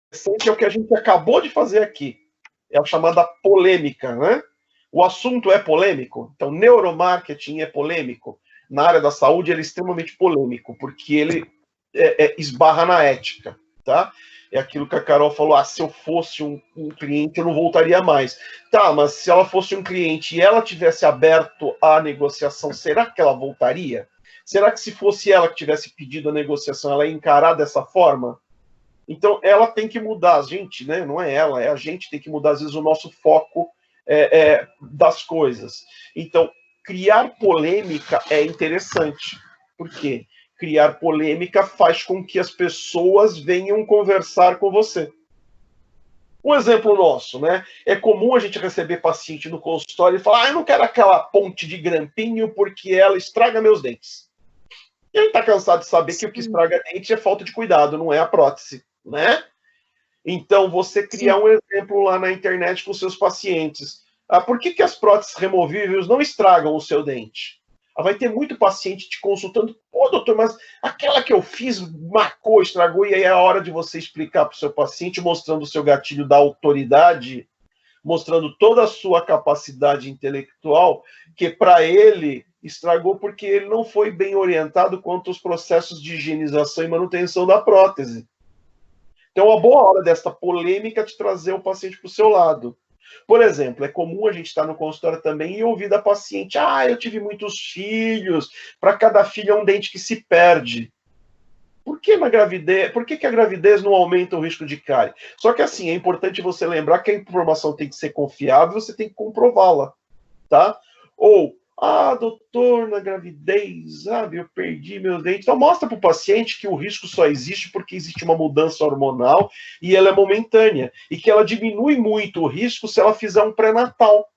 interessante é o que a gente acabou de fazer aqui. É a chamada polêmica, né? O assunto é polêmico, então neuromarketing é polêmico. Na área da saúde ele é extremamente polêmico, porque ele esbarra na ética, tá? É aquilo que a Carol falou, se eu fosse um cliente eu não voltaria mais. Tá, mas se ela fosse um cliente e ela tivesse aberto a negociação, será que ela voltaria? Será que se fosse ela que tivesse pedido a negociação, ela ia encarar dessa forma? Então, ela tem que mudar, a gente, né? Não é ela, é a gente tem que mudar, às vezes, o nosso foco das coisas. Então, criar polêmica é interessante. Por quê? Criar polêmica faz com que as pessoas venham conversar com você. Um exemplo nosso, né? É comum a gente receber paciente no consultório e falar: eu não quero aquela ponte de grampinho porque ela estraga meus dentes. E a gente está cansado de saber que o que estraga dente é falta de cuidado, não é a prótese, né? Então, você criar um exemplo lá na internet com seus pacientes. Por que as próteses removíveis não estragam o seu dente? Vai ter muito paciente te consultando. Pô, doutor, mas aquela que eu fiz marcou, estragou, e aí é a hora de você explicar para o seu paciente, mostrando o seu gatilho da autoridade, mostrando toda a sua capacidade intelectual, que para ele estragou porque ele não foi bem orientado quanto aos processos de higienização e manutenção da prótese. Então, a boa hora desta polêmica é de trazer o paciente para o seu lado. Por exemplo, é comum a gente estar no consultório também e ouvir da paciente: eu tive muitos filhos, para cada filho é um dente que se perde. Por que na gravidez? Por que a gravidez não aumenta o risco de cárie? Só que assim, é importante você lembrar que a informação tem que ser confiável, você tem que comprová-la, tá? Ou, doutor, na gravidez, eu perdi meus dentes. Então, mostra para o paciente que o risco só existe porque existe uma mudança hormonal e ela é momentânea. E que ela diminui muito o risco se ela fizer um pré-natal.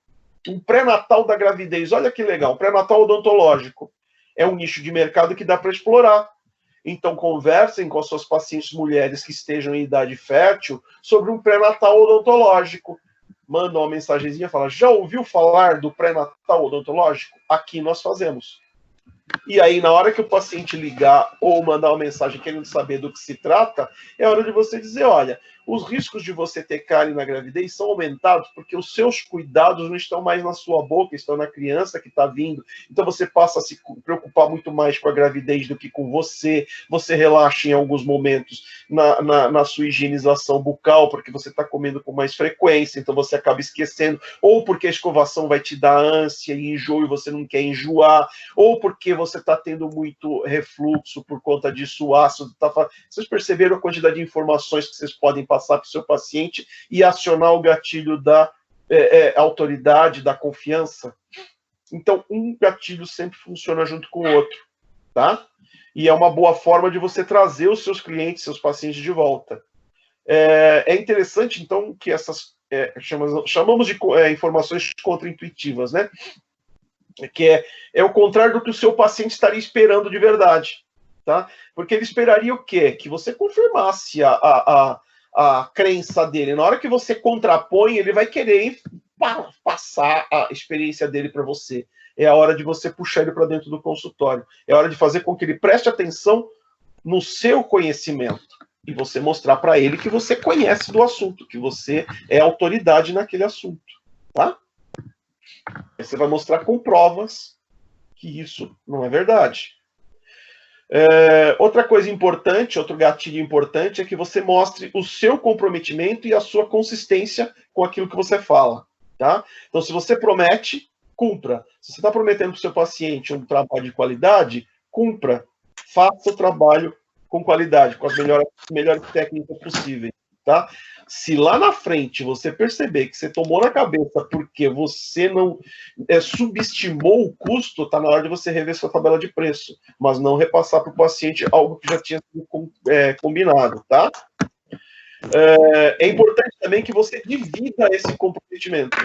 Um pré-natal da gravidez. Olha que legal, um pré-natal odontológico. É um nicho de mercado que dá para explorar. Então, conversem com as suas pacientes mulheres que estejam em idade fértil sobre um pré-natal odontológico. Manda uma mensagenzinha e fala: já ouviu falar do pré-natal odontológico? Aqui nós fazemos. E aí, na hora que o paciente ligar ou mandar uma mensagem querendo saber do que se trata, é hora de você dizer: olha, os riscos de você ter cárie na gravidez são aumentados porque os seus cuidados não estão mais na sua boca, estão na criança que está vindo. Então você passa a se preocupar muito mais com a gravidez do que com você. Você relaxa em alguns momentos na sua higienização bucal, porque você está comendo com mais frequência, então você acaba esquecendo, ou porque a escovação vai te dar ânsia e enjoo e você não quer enjoar, ou porque você está tendo muito refluxo por conta disso, o ácido está... Vocês perceberam a quantidade de informações que vocês podem passar para o seu paciente e acionar o gatilho da autoridade, da confiança? Então, um gatilho sempre funciona junto com o outro, tá? E é uma boa forma de você trazer os seus clientes, seus pacientes de volta. É interessante, então, que essas chamamos de informações contraintuitivas, né? Que é o contrário do que o seu paciente estaria esperando de verdade, tá? Porque ele esperaria o quê? Que você confirmasse a crença dele. Na hora que você contrapõe, ele vai querer passar a experiência dele para você. É a hora de você puxar ele para dentro do consultório. É a hora de fazer com que ele preste atenção no seu conhecimento e você mostrar para ele que você conhece do assunto, que você é autoridade naquele assunto, tá? Você vai mostrar com provas que isso não é verdade. Outra coisa importante, outro gatilho importante, é que você mostre o seu comprometimento e a sua consistência com aquilo que você fala, tá? Então, se você promete, cumpra. Se você está prometendo para o seu paciente um trabalho de qualidade, cumpra. Faça o trabalho com qualidade, com as melhores técnicas possíveis, tá? Se lá na frente você perceber que você tomou na cabeça porque você não subestimou o custo, está na hora de você rever sua tabela de preço, mas não repassar para o paciente algo que já tinha sido combinado, tá? É importante também que você divida esse comprometimento.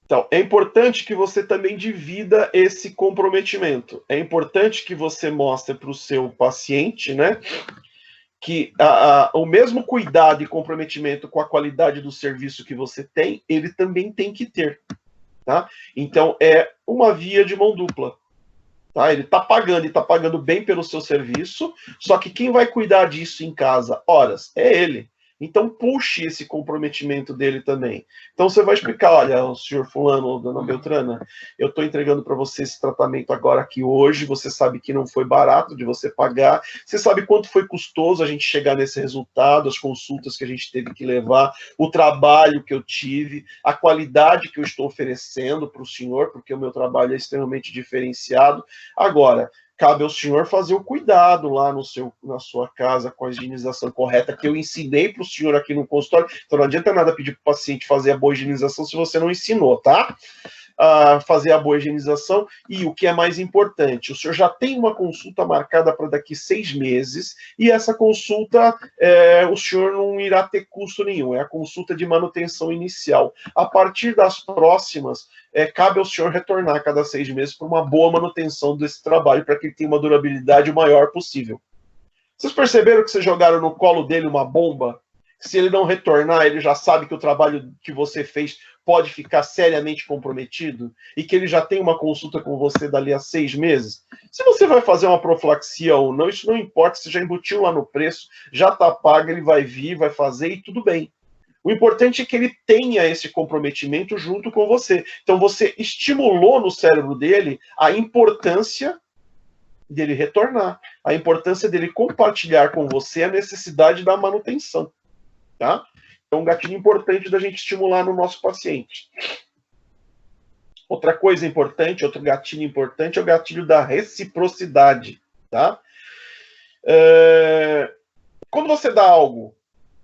Então, é importante que você também divida esse comprometimento. É importante que você mostre para o seu paciente, né, que o mesmo cuidado e comprometimento com a qualidade do serviço que você tem, ele também tem que ter. tá? Então, é uma via de mão dupla. Tá? Ele está pagando e está pagando bem pelo seu serviço, só que quem vai cuidar disso em casa, horas, é ele. Então, puxe esse comprometimento dele também. Então, você vai explicar, olha, o senhor fulano, dona Beltrana, eu estou entregando para você esse tratamento agora aqui hoje, você sabe que não foi barato de você pagar, você sabe quanto foi custoso a gente chegar nesse resultado, as consultas que a gente teve que levar, o trabalho que eu tive, a qualidade que eu estou oferecendo para o senhor, porque o meu trabalho é extremamente diferenciado. Agora, cabe ao senhor fazer o cuidado lá na sua casa com a higienização correta que eu ensinei para o senhor aqui no consultório. Então não adianta nada pedir para o paciente fazer a boa higienização se você não ensinou, tá? A fazer a boa higienização. E o que é mais importante, o senhor já tem uma consulta marcada para daqui 6 meses e essa consulta o senhor não irá ter custo nenhum, é a consulta de manutenção inicial. A partir das próximas, cabe ao senhor retornar a cada 6 meses para uma boa manutenção desse trabalho, para que ele tenha uma durabilidade o maior possível. Vocês perceberam que vocês jogaram no colo dele uma bomba? Se ele não retornar, ele já sabe que o trabalho que você fez pode ficar seriamente comprometido e que ele já tem uma consulta com você dali a 6 meses. Se você vai fazer uma profilaxia ou não, isso não importa, você já embutiu lá no preço, já está pago, ele vai vir, vai fazer e tudo bem. O importante é que ele tenha esse comprometimento junto com você. Então você estimulou no cérebro dele a importância dele retornar, a importância dele compartilhar com você a necessidade da manutenção. Tá? É um gatilho importante da gente estimular no nosso paciente. Outra coisa importante, outro gatilho importante é o gatilho da reciprocidade. Tá? Quando você dá algo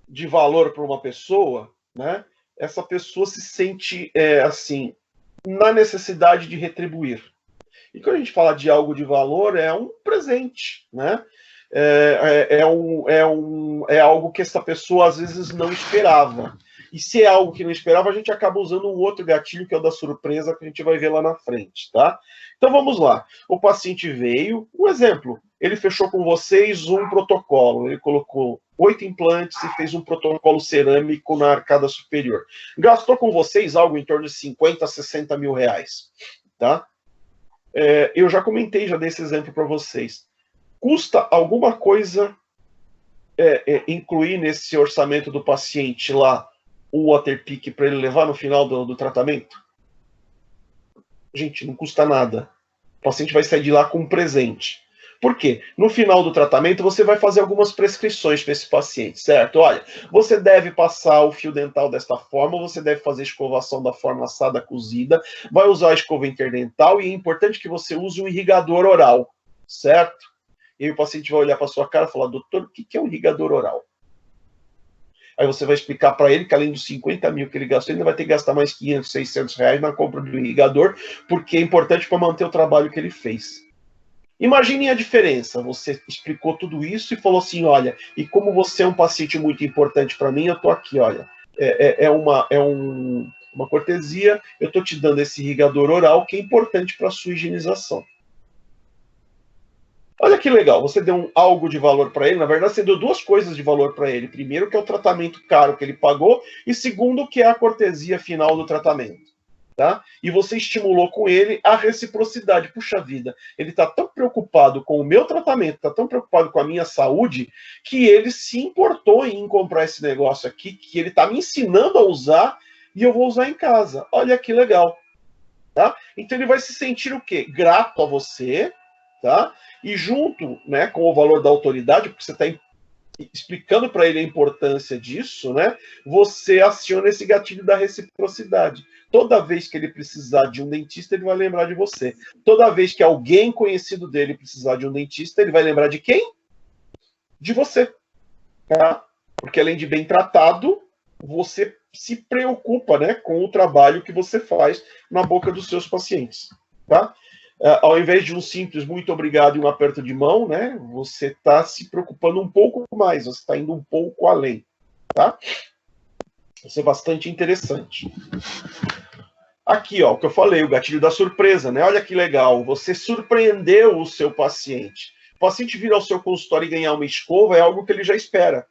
de valor para uma pessoa, né, essa pessoa se sente assim, na necessidade de retribuir. E quando a gente fala de algo de valor, é um presente, né? É algo que essa pessoa às vezes não esperava. E se é algo que não esperava, a gente acaba usando um outro gatilho, que é o da surpresa, que a gente vai ver lá na frente, tá? Então vamos lá. O paciente veio, um exemplo, ele fechou com vocês um protocolo, ele colocou 8 implantes e fez um protocolo cerâmico na arcada superior. Gastou com vocês algo em torno de 50 a 60 mil reais, tá? Eu já comentei, já dei esse exemplo para vocês. Custa alguma coisa incluir nesse orçamento do paciente lá o Waterpik para ele levar no final do tratamento? Gente, não custa nada. O paciente vai sair de lá com um presente. Por quê? No final do tratamento, você vai fazer algumas prescrições para esse paciente, certo? Olha, você deve passar o fio dental desta forma, você deve fazer a escovação da forma assada, cozida, vai usar a escova interdental e é importante que você use um irrigador oral, certo? E aí o paciente vai olhar para sua cara e falar, doutor, o que é um irrigador oral? Aí você vai explicar para ele que além dos 50 mil que ele gastou, ele ainda vai ter que gastar mais 500, 600 reais na compra do irrigador, porque é importante para manter o trabalho que ele fez. Imaginem a diferença, você explicou tudo isso e falou assim, olha, e como você é um paciente muito importante para mim, eu estou aqui, olha, uma cortesia, eu estou te dando esse irrigador oral que é importante para a sua higienização. Olha que legal, você deu algo de valor para ele, na verdade você deu duas coisas de valor para ele. Primeiro, que é o tratamento caro que ele pagou, e segundo, que é a cortesia final do tratamento. Tá? E você estimulou com ele a reciprocidade. Puxa vida, ele está tão preocupado com o meu tratamento, está tão preocupado com a minha saúde, que ele se importou em comprar esse negócio aqui, que ele está me ensinando a usar, e eu vou usar em casa. Olha que legal. Tá? Então ele vai se sentir o quê? Grato a você, tá? E junto, né, com o valor da autoridade, porque você está explicando para ele a importância disso, né, você aciona esse gatilho da reciprocidade. Toda vez que ele precisar de um dentista, ele vai lembrar de você. Toda vez que alguém conhecido dele precisar de um dentista, ele vai lembrar de quem? De você. Tá? Porque além de bem tratado, você se preocupa, né, com o trabalho que você faz na boca dos seus pacientes. Tá? Ao invés de um simples muito obrigado e um aperto de mão, né, você está se preocupando um pouco mais, você está indo um pouco além. Tá? Isso é bastante interessante. Aqui, ó, o que eu falei, o gatilho da surpresa, né? Olha que legal, você surpreendeu o seu paciente. O paciente vir ao seu consultório e ganhar uma escova é algo que ele já espera,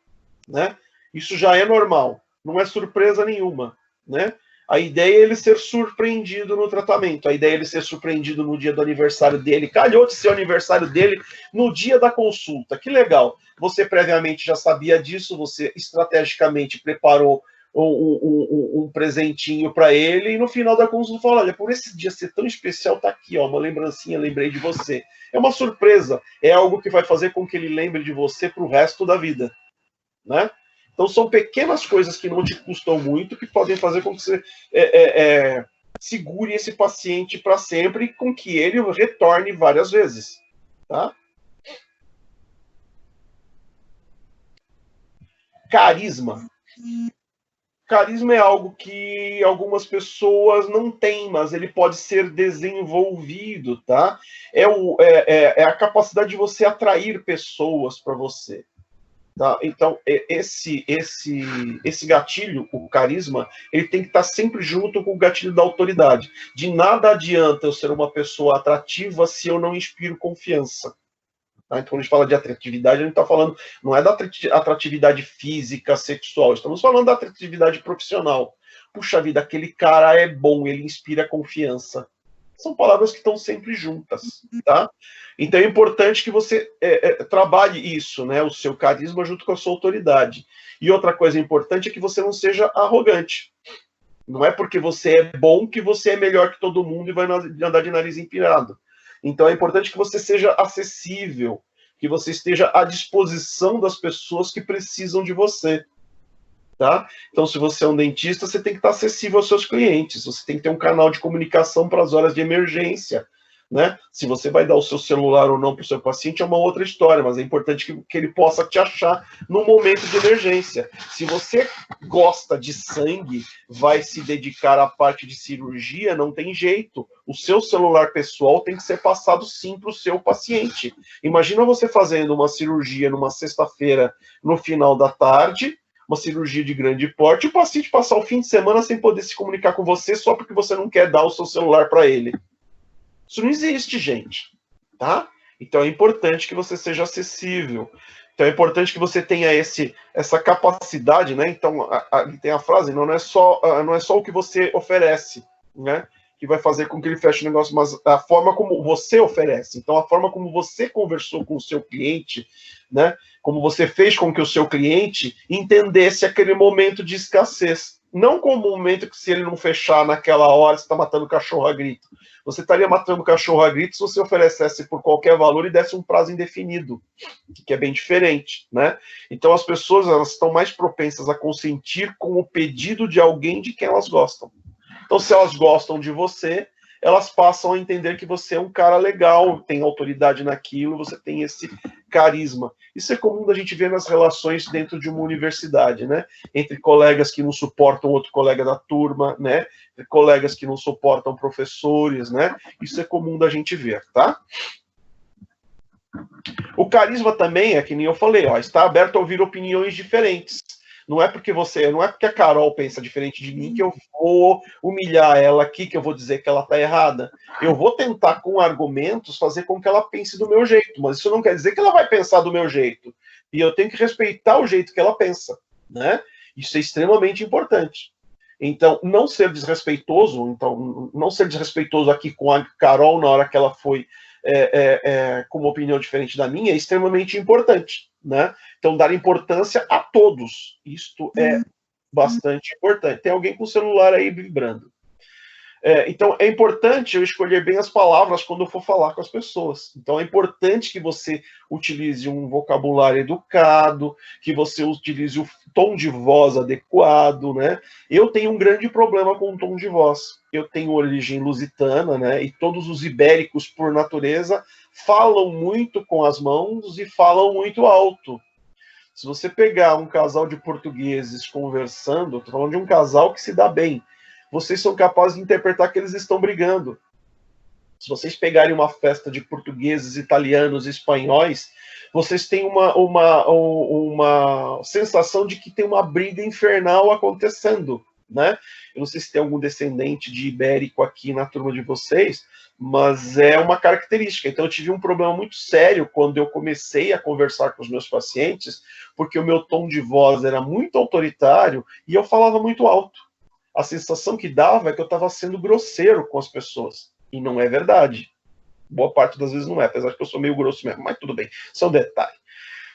né? Isso já é normal, não é surpresa nenhuma, né? A ideia é ele ser surpreendido no tratamento, a ideia é ele ser surpreendido no dia do aniversário dele. Calhou de ser o aniversário dele no dia da consulta. Que legal. Você previamente já sabia disso, você estrategicamente preparou um presentinho para ele, e no final da consulta falou: olha, por esse dia ser tão especial, tá aqui, ó, uma lembrancinha, lembrei de você. É uma surpresa, é algo que vai fazer com que ele lembre de você para o resto da vida, né? Então são pequenas coisas que não te custam muito, que podem fazer com que você segure esse paciente para sempre e com que ele retorne várias vezes, tá? Carisma. Carisma é algo que algumas pessoas não têm, mas ele pode ser desenvolvido, tá? É a capacidade de você atrair pessoas para você. Tá? Então, esse gatilho, o carisma, ele tem que estar sempre junto com o gatilho da autoridade. De nada adianta eu ser uma pessoa atrativa se eu não inspiro confiança. Tá? Então, quando a gente fala de atratividade, a gente está falando, não é da atratividade física, sexual, estamos falando da atratividade profissional. Puxa vida, aquele cara é bom, ele inspira confiança. São palavras que estão sempre juntas, tá? Então é importante que você trabalhe isso, né? O seu carisma junto com a sua autoridade. E outra coisa importante é que você não seja arrogante. Não é porque você é bom que você é melhor que todo mundo e vai andar de nariz empinado. Então é importante que você seja acessível, que você esteja à disposição das pessoas que precisam de você. Tá? Então, se você é um dentista, você tem que estar acessível aos seus clientes, você tem que ter um canal de comunicação para as horas de emergência. Né? Se você vai dar o seu celular ou não para o seu paciente é uma outra história, mas é importante que ele possa te achar no momento de emergência. Se você gosta de sangue, vai se dedicar à parte de cirurgia, não tem jeito. O seu celular pessoal tem que ser passado sim para o seu paciente. Imagina você fazendo uma cirurgia numa sexta-feira no final da tarde, uma cirurgia de grande porte, e o paciente passar o fim de semana sem poder se comunicar com você só porque você não quer dar o seu celular para ele. Isso não existe, gente, tá? Então é importante que você seja acessível. Então é importante que você tenha essa capacidade, né? Então tem a frase, não é só o que você oferece, né? Que vai fazer com que ele feche o negócio, mas a forma como você oferece. Então a forma como você conversou com o seu cliente, né? Como você fez com que o seu cliente entendesse aquele momento de escassez. Não como um momento que se ele não fechar naquela hora, você está matando o cachorro a grito. Você estaria matando o cachorro a grito se você oferecesse por qualquer valor e desse um prazo indefinido, que é bem diferente, né? Então as pessoas elas estão mais propensas a consentir com o pedido de alguém de quem elas gostam. Então se elas gostam de você, elas passam a entender que você é um cara legal, tem autoridade naquilo, você tem esse carisma. Isso é comum da gente ver nas relações dentro de uma universidade, né? Entre colegas que não suportam outro colega da turma, né? Entre colegas que não suportam professores, né? Isso é comum da gente ver, tá? O carisma também é que nem eu falei, ó, está aberto a ouvir opiniões diferentes. Não é porque a Carol pensa diferente de mim que eu vou humilhar ela aqui, que eu vou dizer que ela está errada. Eu vou tentar, com argumentos, fazer com que ela pense do meu jeito, mas isso não quer dizer que ela vai pensar do meu jeito. E eu tenho que respeitar o jeito que ela pensa, né? Isso é extremamente importante. Então, não ser desrespeitoso aqui com a Carol na hora que ela foi com uma opinião diferente da minha é extremamente importante, né? Então, dar importância a todos. Isto é bastante importante. Tem alguém com o celular aí vibrando. Então, é importante eu escolher bem as palavras quando eu for falar com as pessoas. Então, é importante que você utilize um vocabulário educado, que você utilize o tom de voz adequado, né? Eu tenho um grande problema com o tom de voz. Eu tenho origem lusitana, né? E todos os ibéricos, por natureza, falam muito com as mãos e falam muito alto. Se você pegar um casal de portugueses conversando, estou falando de um casal que se dá bem, vocês são capazes de interpretar que eles estão brigando. Se vocês pegarem uma festa de portugueses, italianos, espanhóis, vocês têm uma sensação de que tem uma briga infernal acontecendo, né? Eu não sei se tem algum descendente de ibérico aqui na turma de vocês, mas é uma característica. Então eu tive um problema muito sério quando eu comecei a conversar com os meus pacientes, porque o meu tom de voz era muito autoritário e eu falava muito alto. a sensação que dava é que eu estava sendo grosseiro com as pessoas. E não é verdade. Boa parte das vezes não é, apesar que eu sou meio grosso mesmo, mas tudo bem, são detalhes.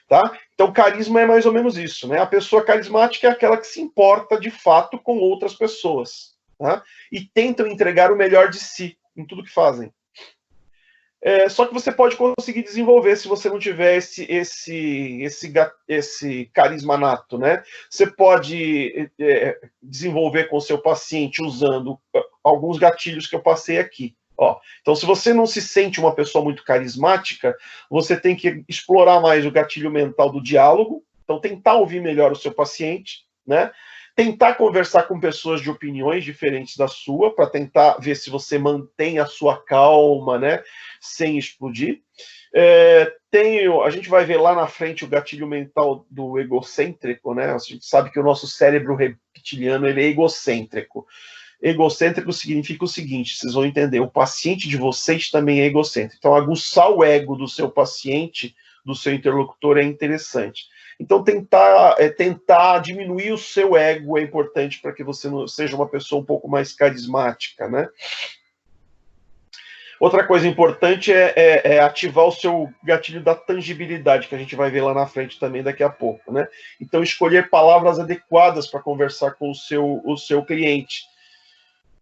Tá? Então, carisma é mais ou menos isso, né? A pessoa carismática é aquela que se importa de fato com outras pessoas, tá? E tentam entregar o melhor de si em tudo que fazem. Só que você pode conseguir desenvolver se você não tiver esse carisma nato, né? Você pode desenvolver com o seu paciente usando alguns gatilhos que eu passei aqui. Ó, então, se você não se sente uma pessoa muito carismática, você tem que explorar mais o gatilho mental do diálogo. Então, tentar ouvir melhor o seu paciente, né? Tentar conversar com pessoas de opiniões diferentes da sua, para tentar ver se você mantém a sua calma, né? Sem explodir. A gente vai ver lá na frente o gatilho mental do egocêntrico, né? A gente sabe que o nosso cérebro reptiliano ele é egocêntrico. Egocêntrico significa o seguinte, vocês vão entender, o paciente de vocês também é egocêntrico. Então, aguçar o ego do seu paciente, do seu interlocutor, é interessante. Então, tentar diminuir o seu ego é importante para que você seja uma pessoa um pouco mais carismática, né? Outra coisa importante é ativar o seu gatilho da tangibilidade, que a gente vai ver lá na frente também daqui a pouco, né? Então, escolher palavras adequadas para conversar com o seu cliente.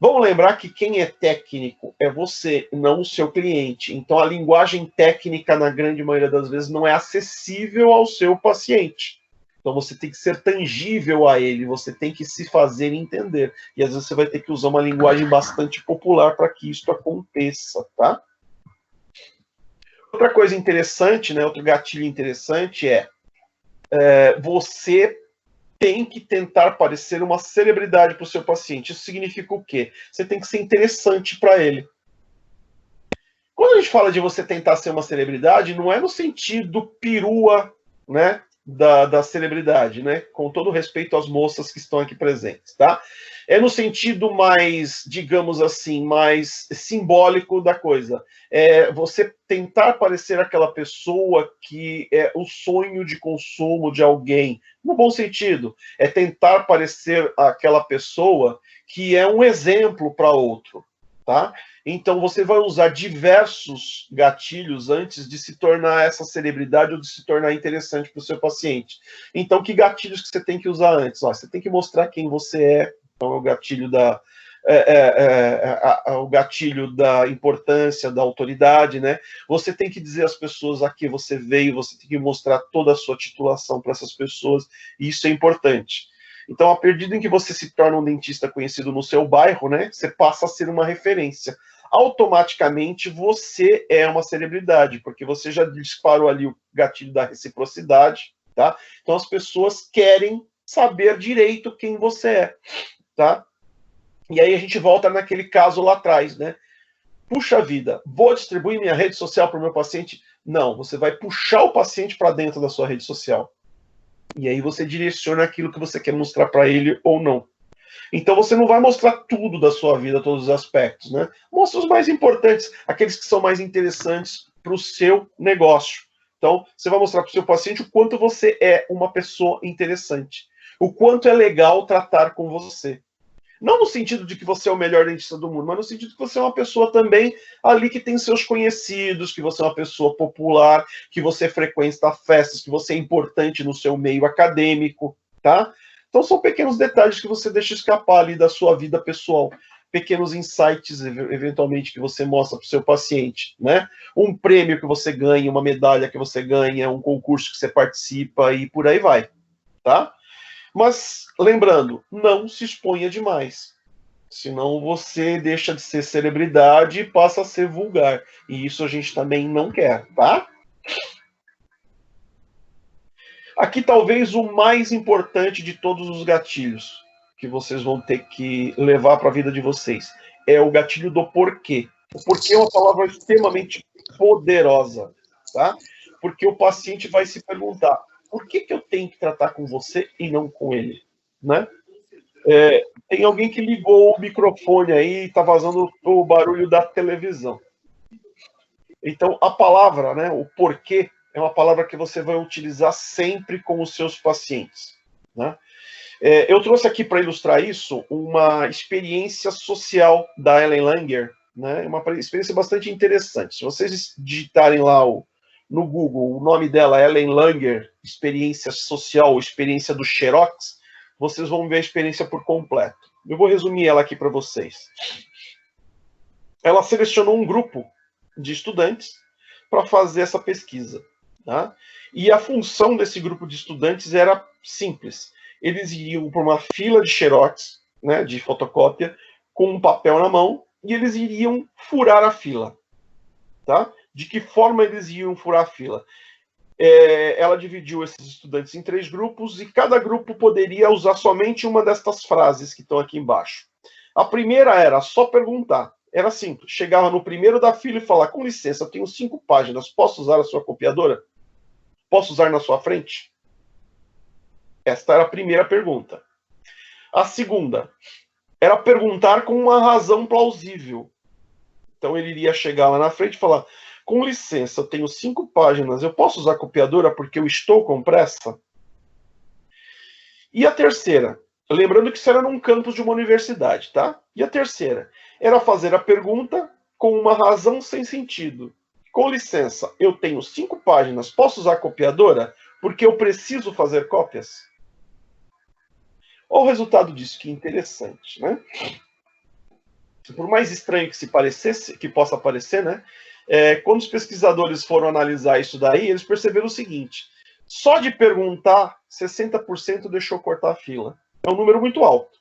Vamos lembrar que quem é técnico é você, não o seu cliente. Então, a linguagem técnica, na grande maioria das vezes, não é acessível ao seu paciente. Então, você tem que ser tangível a ele, você tem que se fazer entender. E, às vezes, você vai ter que usar uma linguagem bastante popular para que isso aconteça, tá? Outra coisa interessante, né, outro gatilho interessante você tem que tentar parecer uma celebridade para o seu paciente. Isso significa o quê? Você tem que ser interessante para ele. Quando a gente fala de você tentar ser uma celebridade, não é no sentido perua, né, da celebridade, né? Com todo respeito às moças que estão aqui presentes, tá? É no sentido mais, digamos assim, mais simbólico da coisa. É você tentar parecer aquela pessoa que é o sonho de consumo de alguém, no bom sentido. É tentar parecer aquela pessoa que é um exemplo para outro, tá? Então, você vai usar diversos gatilhos antes de se tornar essa celebridade ou de se tornar interessante para o seu paciente. Então, que gatilhos que você tem que usar antes? Ó, você tem que mostrar quem você é. Então, é o gatilho o gatilho da importância, da autoridade, né? Você tem que dizer às pessoas a que você veio, você tem que mostrar toda a sua titulação para essas pessoas, e isso é importante. Então, à medida em que você se torna um dentista conhecido no seu bairro, né, você passa a ser uma referência. Automaticamente você é uma celebridade, porque você já disparou ali o gatilho da reciprocidade, tá? Então as pessoas querem saber direito quem você é, tá? E aí a gente volta naquele caso lá atrás, né? Puxa vida, vou distribuir minha rede social para o meu paciente? Não, você vai puxar o paciente para dentro da sua rede social. E aí você direciona aquilo que você quer mostrar para ele ou não. Então você não vai mostrar tudo da sua vida, todos os aspectos, né? Mostra os mais importantes, aqueles que são mais interessantes para o seu negócio. Então, você vai mostrar para o seu paciente o quanto você é uma pessoa interessante, o quanto é legal tratar com você. Não no sentido de que você é o melhor dentista do mundo, mas no sentido de que você é uma pessoa também ali que tem seus conhecidos, que você é uma pessoa popular, que você frequenta festas, que você é importante no seu meio acadêmico, tá? Então são pequenos detalhes que você deixa escapar ali da sua vida pessoal, pequenos insights, eventualmente, que você mostra para o seu paciente, né? Um prêmio que você ganha, uma medalha que você ganha, um concurso que você participa e por aí vai, tá? Mas, lembrando, não se exponha demais. Senão você deixa de ser celebridade e passa a ser vulgar. E isso a gente também não quer, tá? Aqui talvez o mais importante de todos os gatilhos que vocês vão ter que levar para a vida de vocês é o gatilho do porquê. O porquê é uma palavra extremamente poderosa, tá? Porque o paciente vai se perguntar: por que eu tenho que tratar com você e não com ele, né? Tem alguém que ligou o microfone aí e está vazando o barulho da televisão. Então, a palavra, né, o porquê, é uma palavra que você vai utilizar sempre com os seus pacientes, né? Eu trouxe aqui para ilustrar isso uma experiência social da Ellen Langer, né? Uma experiência bastante interessante. Se vocês digitarem lá no Google o nome dela, Ellen Langer, experiência social, experiência do Xerox, vocês vão ver a experiência por completo. Eu vou resumir ela aqui para vocês. Ela selecionou um grupo de estudantes para fazer essa pesquisa, tá? E a função desse grupo de estudantes era simples. Eles iam para uma fila de xerox, né, de fotocópia, com um papel na mão, e eles iriam furar a fila. Tá? De que forma eles iam furar a fila? Ela dividiu esses estudantes em 3 grupos, e cada grupo poderia usar somente uma destas frases que estão aqui embaixo. A primeira era só perguntar. Era simples. Chegava no primeiro da fila e falava: com licença, eu tenho 5 páginas, posso usar a sua copiadora? Posso usar na sua frente? Esta era a primeira pergunta. A segunda era perguntar com uma razão plausível. Então ele iria chegar lá na frente e falar: com licença, eu tenho 5 páginas, eu posso usar a copiadora porque eu estou com pressa? E a terceira, lembrando que isso era num campus de uma universidade, tá? E a terceira era fazer a pergunta com uma razão sem sentido. Com licença, eu tenho 5 páginas, posso usar a copiadora porque eu preciso fazer cópias? Olha o resultado disso, que interessante, né? Por mais estranho que se parecesse, que possa parecer, né? Quando os pesquisadores foram analisar isso daí, eles perceberam o seguinte: só de perguntar, 60% deixou cortar a fila. É um número muito alto.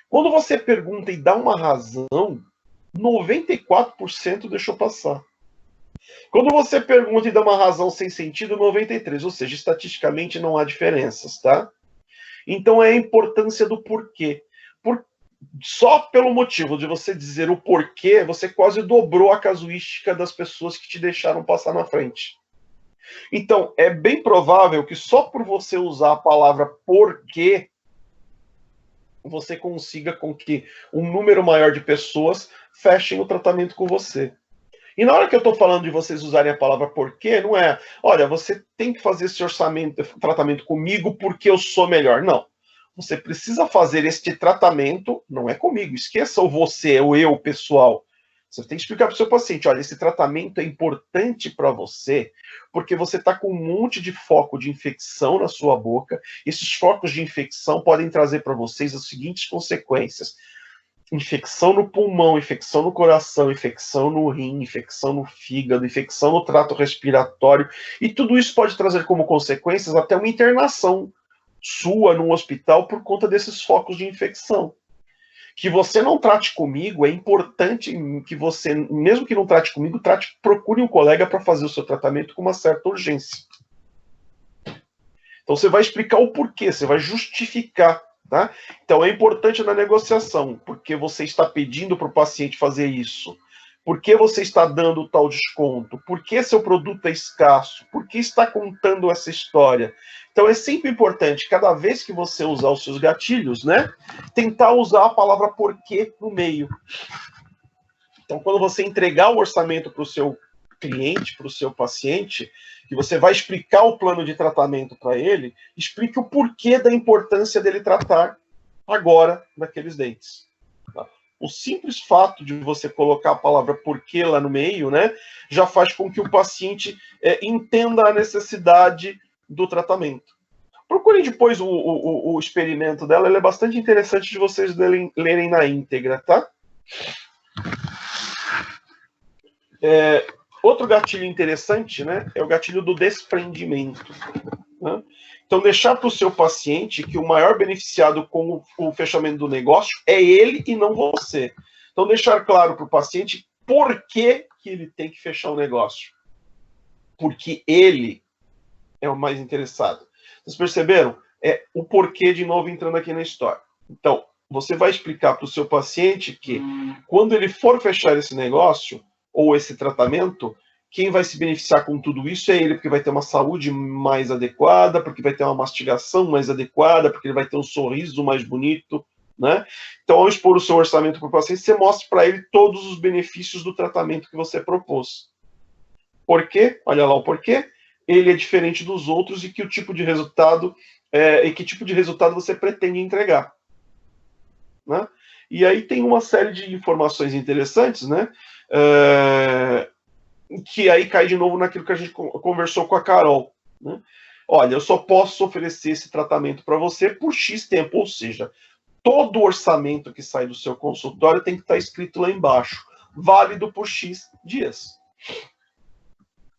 Quando você pergunta e dá uma razão, 94% deixou passar. Quando você pergunta e dá uma razão sem sentido, 93%. Ou seja, estatisticamente não há diferenças, tá? Então é a importância do porquê. Só pelo motivo de você dizer o porquê, você quase dobrou a casuística das pessoas que te deixaram passar na frente. Então, é bem provável que só por você usar a palavra porquê, você consiga com que um número maior de pessoas fechem o tratamento com você. E na hora que eu estou falando de vocês usarem a palavra porquê, não é: olha, você tem que fazer esse tratamento comigo porque eu sou melhor. Não. Você precisa fazer este tratamento, não é comigo, esqueça o você, o eu, pessoal. Você tem que explicar para o seu paciente: olha, esse tratamento é importante para você, porque você está com um monte de foco de infecção na sua boca. Esses focos de infecção podem trazer para vocês as seguintes consequências: infecção no pulmão, infecção no coração, infecção no rim, infecção no fígado, infecção no trato respiratório, e tudo isso pode trazer como consequências até uma internação sua num hospital por conta desses focos de infecção. Que você não trate comigo, é importante que você, mesmo que não trate comigo, procure um colega para fazer o seu tratamento com uma certa urgência. Então você vai explicar o porquê, você vai justificar, tá? Então é importante na negociação, porque você está pedindo para o paciente fazer isso. Por que você está dando tal desconto? Por que seu produto é escasso? Por que está contando essa história? Então é sempre importante, cada vez que você usar os seus gatilhos, né, tentar usar a palavra porquê no meio. Então, quando você entregar o orçamento para o seu cliente, para o seu paciente, que você vai explicar o plano de tratamento para ele, explique o porquê da importância dele tratar agora daqueles dentes. Tá? O simples fato de você colocar a palavra porquê lá no meio, né, já faz com que o paciente entenda a necessidade do tratamento. Procurem depois o experimento dela, ele é bastante interessante de vocês lerem na íntegra, tá? Outro gatilho interessante, né, é o gatilho do desprendimento. Né? Então, deixar para o seu paciente que o maior beneficiado com o fechamento do negócio é ele e não você. Então, deixar claro para o paciente por que ele tem que fechar o negócio. Porque ele é o mais interessado. Vocês perceberam? É o porquê, de novo, entrando aqui na história. Então, você vai explicar para o seu paciente que, quando ele for fechar esse negócio, ou esse tratamento, quem vai se beneficiar com tudo isso é ele, porque vai ter uma saúde mais adequada, porque vai ter uma mastigação mais adequada, porque ele vai ter um sorriso mais bonito, né? Então, ao expor o seu orçamento para o paciente, você mostra para ele todos os benefícios do tratamento que você propôs. Por quê? Olha lá o porquê. Ele é diferente dos outros e que o tipo de resultado e que tipo de resultado você pretende entregar, né? E aí tem uma série de informações interessantes, né? Que aí cai de novo naquilo que a gente conversou com a Carol, né? Olha, eu só posso oferecer esse tratamento para você por X tempo, ou seja, todo orçamento que sai do seu consultório tem que estar escrito lá embaixo, válido por X dias.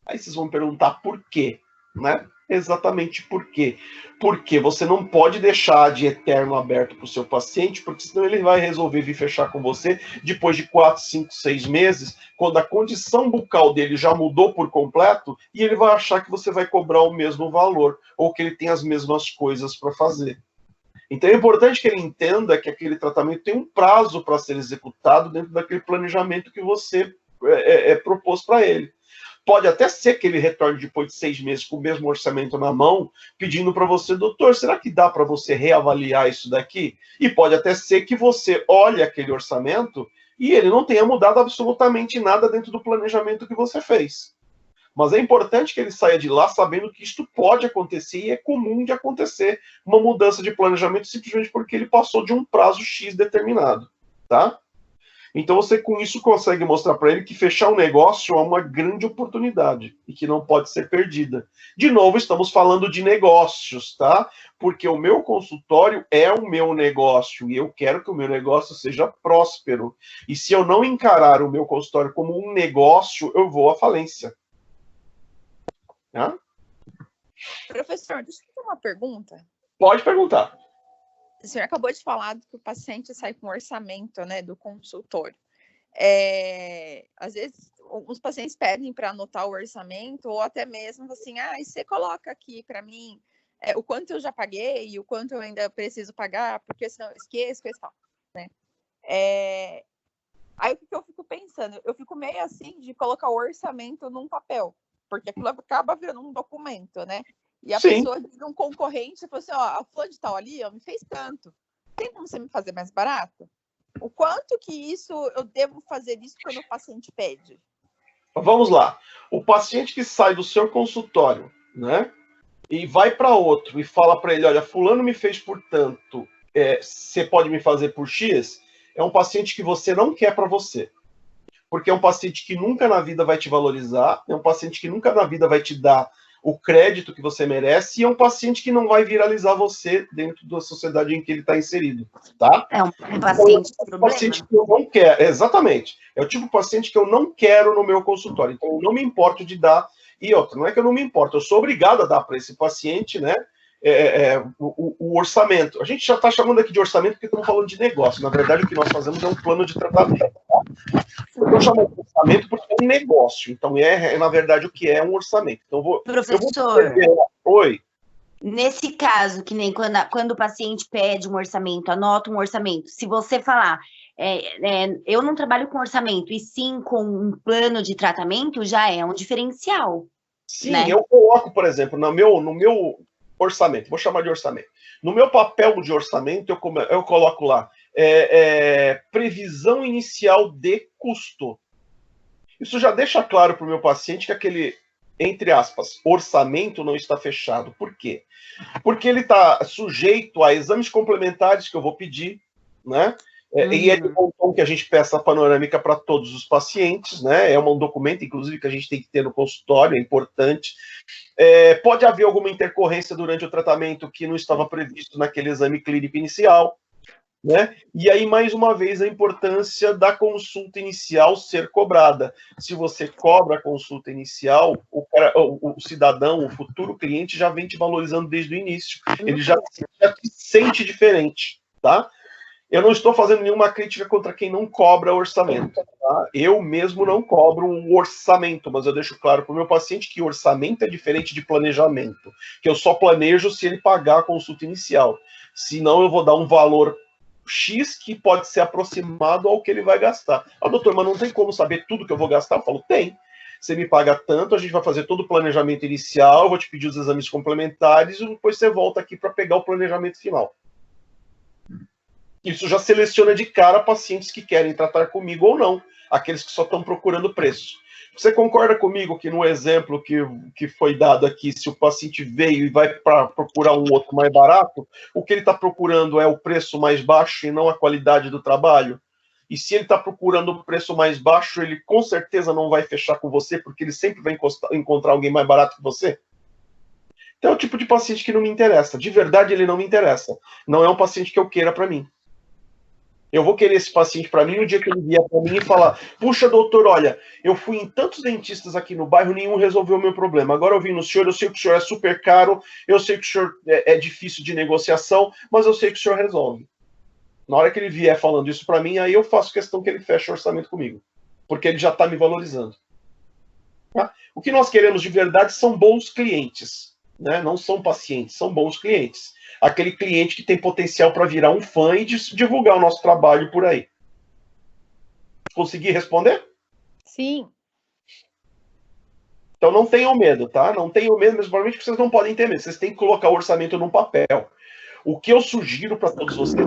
Aí vocês vão perguntar por quê, né? Exatamente por quê. Porque você não pode deixar de eterno aberto para o seu paciente, porque senão ele vai resolver vir fechar com você depois de 4, 5, 6 meses, quando a condição bucal dele já mudou por completo, e ele vai achar que você vai cobrar o mesmo valor, ou que ele tem as mesmas coisas para fazer. Então é importante que ele entenda que aquele tratamento tem um prazo para ser executado dentro daquele planejamento que você propôs para ele. Pode até ser que ele retorne depois de 6 meses com o mesmo orçamento na mão, pedindo para você, doutor, será que dá para você reavaliar isso daqui? E pode até ser que você olhe aquele orçamento e ele não tenha mudado absolutamente nada dentro do planejamento que você fez. Mas é importante que ele saia de lá sabendo que isto pode acontecer e é comum de acontecer uma mudança de planejamento simplesmente porque ele passou de um prazo X determinado, tá? Então você com isso consegue mostrar para ele que fechar um negócio é uma grande oportunidade e que não pode ser perdida. De novo, estamos falando de negócios, tá? Porque o meu consultório é o meu negócio e eu quero que o meu negócio seja próspero. E se eu não encarar o meu consultório como um negócio, eu vou à falência. Tá? Professor, deixa eu fazer uma pergunta. Pode perguntar. O senhor acabou de falar que o paciente sai com orçamento, né, do consultório. Às vezes, os pacientes pedem para anotar o orçamento, ou até mesmo assim, você coloca aqui para mim o quanto eu já paguei e o quanto eu ainda preciso pagar, porque senão eu esqueço, coisa e tal, né? Aí o que eu fico pensando? Eu fico meio assim de colocar o orçamento num papel, porque aquilo acaba virando um documento, né? E a pessoa diz um concorrente, falou assim, a fulana de tal ali, me fez tanto. Tem como você me fazer mais barato? O quanto que isso eu devo fazer isso quando o paciente pede? Vamos lá. O paciente que sai do seu consultório, né, e vai para outro e fala para ele, olha, fulano me fez por tanto, você pode me fazer por X? É um paciente que você não quer para você. Porque é um paciente que nunca na vida vai te valorizar, é um paciente que nunca na vida vai te dar o crédito que você merece, e é um paciente que não vai viralizar você dentro da sociedade em que ele está inserido, tá? É um paciente então, é um paciente que eu não quero, exatamente. É o tipo de paciente que eu não quero no meu consultório, então eu não me importo de dar. E outra, não é que eu não me importo, eu sou obrigado a dar para esse paciente, né, o orçamento. A gente já está chamando aqui de orçamento porque estamos falando de negócio. Na verdade, o que nós fazemos é um plano de tratamento. Tá? Eu estou chamando de orçamento porque é um negócio. Então, na verdade, o que é um orçamento. Então, professor, oi. Nesse caso, que nem quando o paciente pede um orçamento, anota um orçamento. Se você falar, eu não trabalho com orçamento, e sim com um plano de tratamento, já é um diferencial. Sim, né? Eu coloco, por exemplo, no meu orçamento, vou chamar de orçamento. No meu papel de orçamento, eu coloco lá previsão inicial de custo. Isso já deixa claro para o meu paciente que aquele, entre aspas, orçamento não está fechado. Por quê? Porque ele está sujeito a exames complementares que eu vou pedir, né? E é bom que a gente peça a panorâmica para todos os pacientes, né? É um documento, inclusive, que a gente tem que ter no consultório, é importante. Pode haver alguma intercorrência durante o tratamento que não estava previsto naquele exame clínico inicial, né? E aí, mais uma vez, a importância da consulta inicial ser cobrada. Se você cobra a consulta inicial, o cidadão, o futuro cliente, já vem te valorizando desde o início. Ele já se sente diferente, tá? Eu não estou fazendo nenhuma crítica contra quem não cobra orçamento. Tá? Eu mesmo não cobro um orçamento, mas eu deixo claro para o meu paciente que orçamento é diferente de planejamento, que eu só planejo se ele pagar a consulta inicial. Senão eu vou dar um valor X que pode ser aproximado ao que ele vai gastar. Doutor, mas não tem como saber tudo que eu vou gastar? Eu falo, tem. Você me paga tanto, a gente vai fazer todo o planejamento inicial, eu vou te pedir os exames complementares e depois você volta aqui para pegar o planejamento final. Isso já seleciona de cara pacientes que querem tratar comigo ou não, aqueles que só estão procurando preço. Você concorda comigo que no exemplo que foi dado aqui, se o paciente veio e vai procurar um outro mais barato, o que ele está procurando é o preço mais baixo e não a qualidade do trabalho? E se ele está procurando o preço mais baixo, ele com certeza não vai fechar com você, porque ele sempre vai encontrar alguém mais barato que você? Então é o tipo de paciente que não me interessa. De verdade, ele não me interessa. Não é um paciente que eu queira para mim. Eu vou querer esse paciente para mim o dia que ele vier para mim e falar: puxa, doutor, olha, eu fui em tantos dentistas aqui no bairro, nenhum resolveu o meu problema. Agora eu vim no senhor, eu sei que o senhor é super caro, eu sei que o senhor é difícil de negociação, mas eu sei que o senhor resolve. Na hora que ele vier falando isso para mim, aí eu faço questão que ele feche o orçamento comigo, porque ele já está me valorizando. Tá? O que nós queremos de verdade são bons clientes, né? Não são pacientes, são bons clientes. Aquele cliente que tem potencial para virar um fã e divulgar o nosso trabalho por aí. Consegui responder? Sim. Então não tenham medo, tá? Não tenham medo, mas provavelmente vocês não podem ter medo. Vocês têm que colocar o orçamento num papel. O que eu sugiro para todos vocês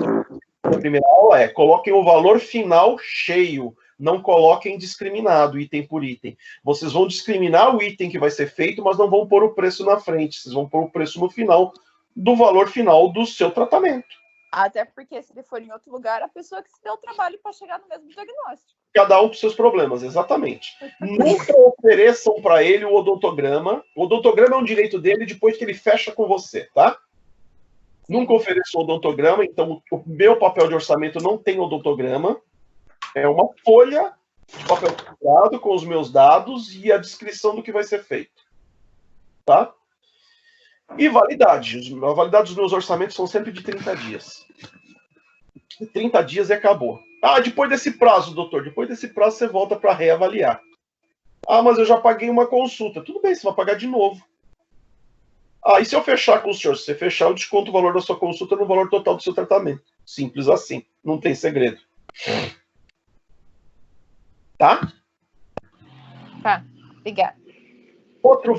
na primeira aula é: coloquem o valor final cheio. Não coloquem discriminado, item por item. Vocês vão discriminar o item que vai ser feito, mas não vão pôr o preço na frente. Vocês vão pôr o preço no final do valor final do seu tratamento. Até porque, se ele for em outro lugar, a pessoa que se deu o trabalho para chegar no mesmo diagnóstico. Cada um com seus problemas, exatamente. Nunca ofereçam para ele o odontograma. O odontograma é um direito dele depois que ele fecha com você, tá? Nunca ofereço o odontograma, então o meu papel de orçamento não tem odontograma. É uma folha de papel quadrado com os meus dados e a descrição do que vai ser feito. Tá? E validade. A validade dos meus orçamentos são sempre de 30 dias. 30 dias e acabou. Ah, depois desse prazo, doutor, depois desse prazo você volta para reavaliar. Ah, mas eu já paguei uma consulta. Tudo bem, você vai pagar de novo. Ah, e se eu fechar com o senhor? Se você fechar, eu desconto o valor da sua consulta no valor total do seu tratamento. Simples assim. Não tem segredo. Tá? Tá, obrigada. Outro